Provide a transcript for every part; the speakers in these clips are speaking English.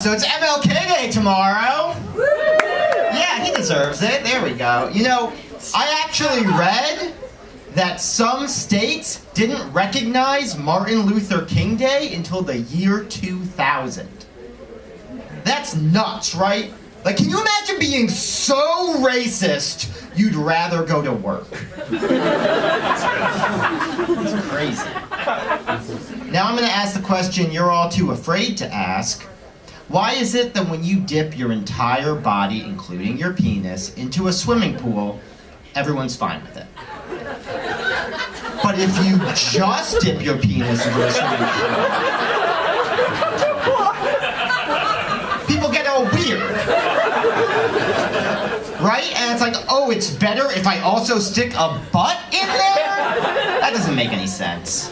So it's MLK Day tomorrow. Yeah, he deserves it. There we go. You know, I actually read that some states didn't recognize Martin Luther King Day until the year 2000. That's nuts, right? Like, can you imagine being so racist you'd rather go to work? It's crazy. Now I'm going to ask the question you're all too afraid to ask. Why is it that when you dip your entire body, including your penis, into a swimming pool, everyone's fine with it? But if you just dip your penis into a swimming pool, people get all weird. Right? And it's like, oh, it's better if I also stick a butt in there? That doesn't make any sense.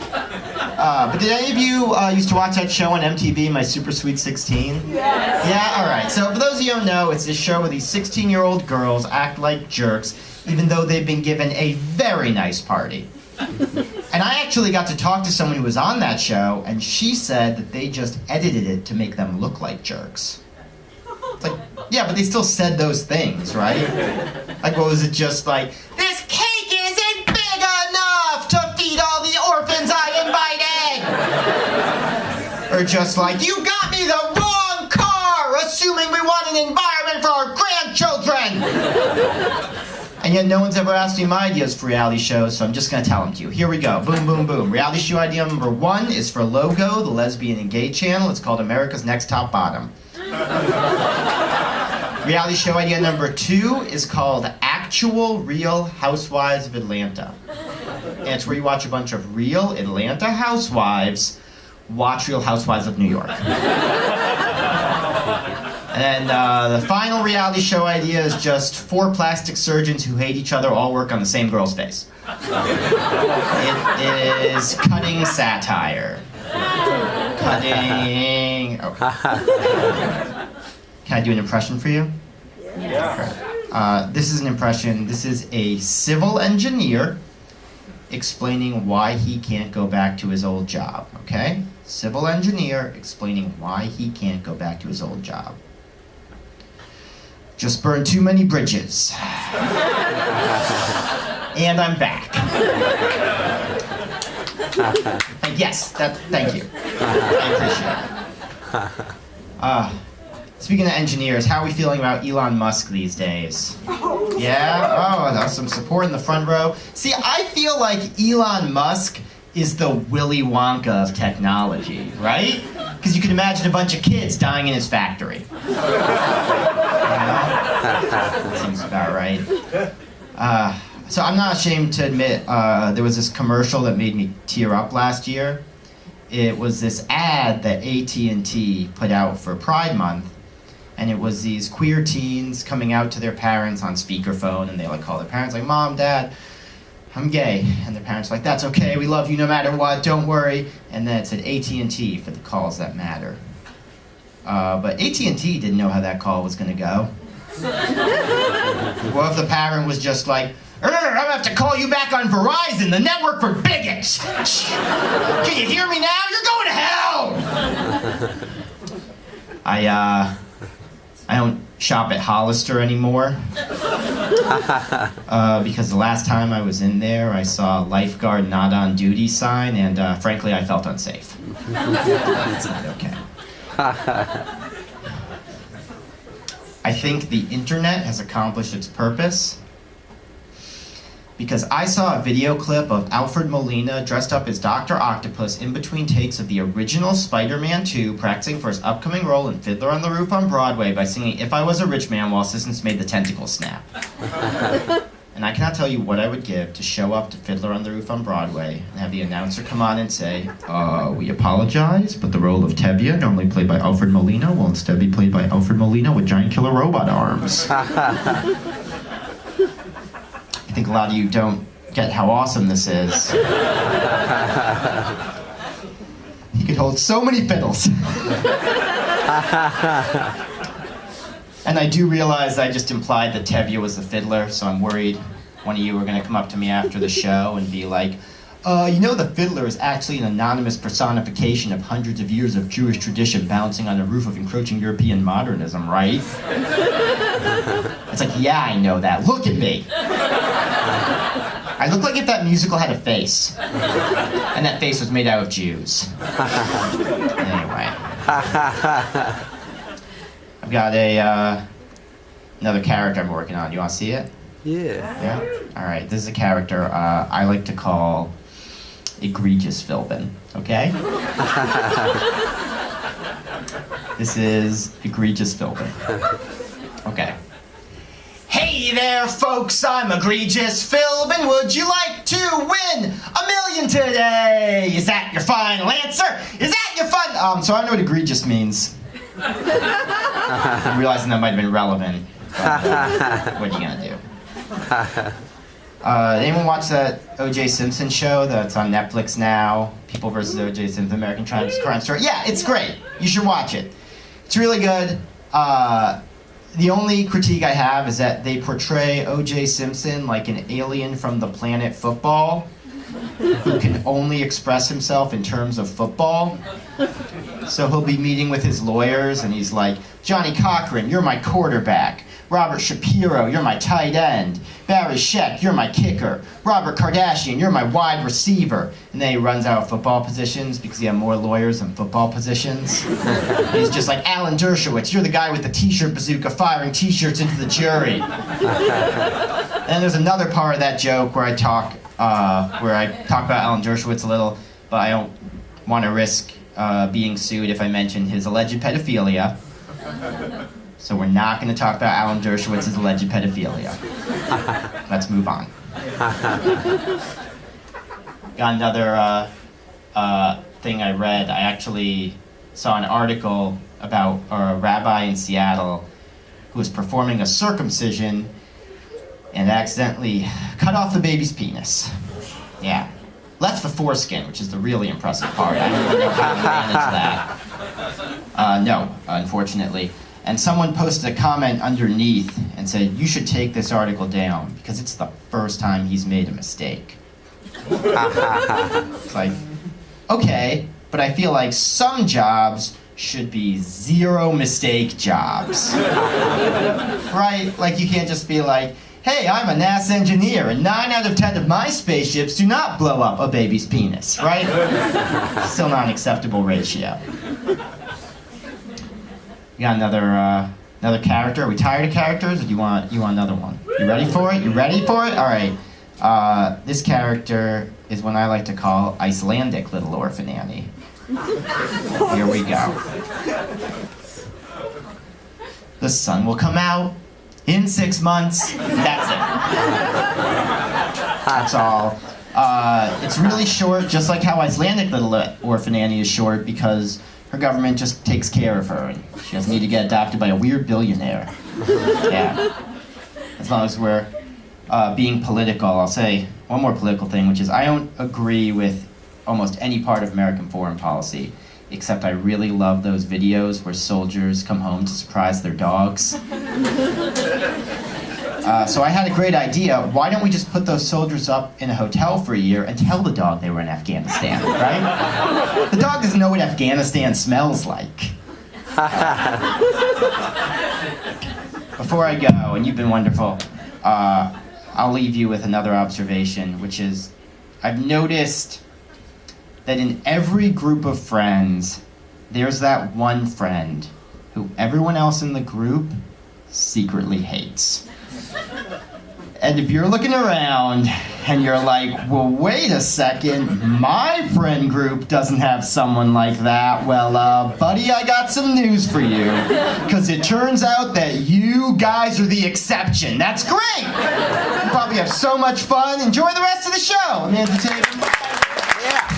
But did any of you used to watch that show on MTV, My Super Sweet 16? Yes. Yeah? Alright. So for those of you who don't know, it's this show where these 16-year-old girls act like jerks, even though they've been given a very nice party. And I actually got to talk to someone who was on that show, and she said that they just edited it to make them look like jerks. It's like, yeah, but they still said those things, right? Like, what was it just like, this cake isn't big enough to feed all the orphans I invited! Or just like, you got me the wrong car, assuming we want an environment for our grandchildren! And yet no one's ever asked me my ideas for reality shows, so I'm just gonna tell them to you. Here we go, boom, boom, boom. Reality show idea number 1 is for Logo, the lesbian and gay channel. It's called America's Next Top Bottom. Reality show idea number 2 is called Actual Real Housewives of Atlanta. And it's where you watch a bunch of real Atlanta housewives watch Real Housewives of New York. And the final reality show idea is just 4 plastic surgeons who hate each other all work on the same girl's face. It is cutting satire. Cutting... Oh. Can I do an impression for you? Yeah. This is an impression. This is a civil engineer explaining why he can't go back to his old job, okay? Civil engineer explaining why he can't go back to his old job. Just burned too many bridges. And I'm back. And yes, thank you. I appreciate it. Speaking of engineers, how are we feeling about Elon Musk these days? Yeah? Oh, there's some support in the front row. See, I feel like Elon Musk is the Willy Wonka of technology, right? Because you can imagine a bunch of kids dying in his factory. You know? That seems about right. So I'm not ashamed to admit there was this commercial that made me tear up last year. It was this ad that AT&T put out for Pride Month. And it was these queer teens coming out to their parents on speakerphone, and they like call their parents like, Mom, Dad, I'm gay. And their parents were like, that's okay, we love you no matter what, don't worry. And then it said AT&T for the calls that matter. But AT&T didn't know how that call was gonna go. What if the parent was just like, I'm gonna have to call you back on Verizon, the network for bigots. Can you hear me now? You're going to hell! I don't shop at Hollister anymore because the last time I was in there, I saw a lifeguard not on duty sign, and frankly, I felt unsafe. It's not okay. I think the internet has accomplished its purpose because I saw a video clip of Alfred Molina dressed up as Dr. Octopus in between takes of the original Spider-Man 2 practicing for his upcoming role in Fiddler on the Roof on Broadway by singing If I Was a Rich Man while assistants made the tentacle snap. And I cannot tell you what I would give to show up to Fiddler on the Roof on Broadway and have the announcer come on and say, we apologize, but the role of Tevye, normally played by Alfred Molina, will instead be played by Alfred Molina with giant killer robot arms. I think a lot of you don't get how awesome this is. He could hold so many fiddles. And I do realize I just implied that Tevye was the fiddler, so I'm worried one of you are going to come up to me after the show and be like, You know the fiddler is actually an anonymous personification of hundreds of years of Jewish tradition bouncing on the roof of encroaching European modernism, right? It's like, yeah, I know that. Look at me. I look like if that musical had a face. And that face was made out of Jews. Anyway. I've got another character I'm working on. You want to see it? Yeah. All right. This is a character I like to call Egregious Philbin. Okay? This is Egregious Philbin. Okay. Hey there, folks. I'm Egregious Philbin. Would you like to win $1 million today? Is that your final answer? Is that your fun? So I don't know what egregious means. I'm realizing that might have been relevant. But, what are you gonna do? Anyone watch that O.J. Simpson show that's on Netflix now? People vs. O.J. Simpson, American Crime Story. Yeah, it's great. You should watch it. It's really good. The only critique I have is that they portray O.J. Simpson like an alien from the planet football who can only express himself in terms of football. So he'll be meeting with his lawyers and he's like, Johnny Cochran, you're my quarterback. Robert Shapiro, you're my tight end. Barry Sheck, you're my kicker. Robert Kardashian, you're my wide receiver. And then he runs out of football positions because he had more lawyers than football positions. He's just like, Alan Dershowitz, you're the guy with the t-shirt bazooka firing t-shirts into the jury. And there's another part of that joke where I talk about Alan Dershowitz a little, but I don't want to risk being sued if I mention his alleged pedophilia. So we're not going to talk about Alan Dershowitz's alleged pedophilia. Let's move on. Got another thing I read. I actually saw an article about a rabbi in Seattle who was performing a circumcision and accidentally cut off the baby's penis. Yeah. Left the foreskin, which is the really impressive part. I don't even know how to manage that. No, unfortunately. And someone posted a comment underneath and said, you should take this article down because it's the first time he's made a mistake. It's like, okay, but I feel like some jobs should be zero mistake jobs. Right? Like you can't just be like, hey, I'm a NASA engineer and 9 out of 10 of my spaceships do not blow up a baby's penis, right? Still not an acceptable ratio. We got another character. Are we tired of characters, or do you want another one? You ready for it? You ready for it? All right. This character is one I like to call Icelandic Little Orphan Annie. Here we go. The sun will come out in 6 months. That's it. That's all. It's really short, just like how Icelandic Little Orphan Annie is short, because her government just takes care of her, and she doesn't need to get adopted by a weird billionaire. Yeah. As long as we're being political, I'll say one more political thing, which is I don't agree with almost any part of American foreign policy, except I really love those videos where soldiers come home to surprise their dogs. So I had a great idea. Why don't we just put those soldiers up in a hotel for a year and tell the dog they were in Afghanistan, right? The dog doesn't know what Afghanistan smells like. Before I go, and you've been wonderful, I'll leave you with another observation, which is I've noticed that in every group of friends, there's that one friend who everyone else in the group secretly hates. And if you're looking around and you're like, well, wait a second, my friend group doesn't have someone like that, well, buddy, I got some news for you. Because it turns out that you guys are the exception. That's great! You probably have so much fun. Enjoy the rest of the show. I'm Andrew Tavin. Yeah.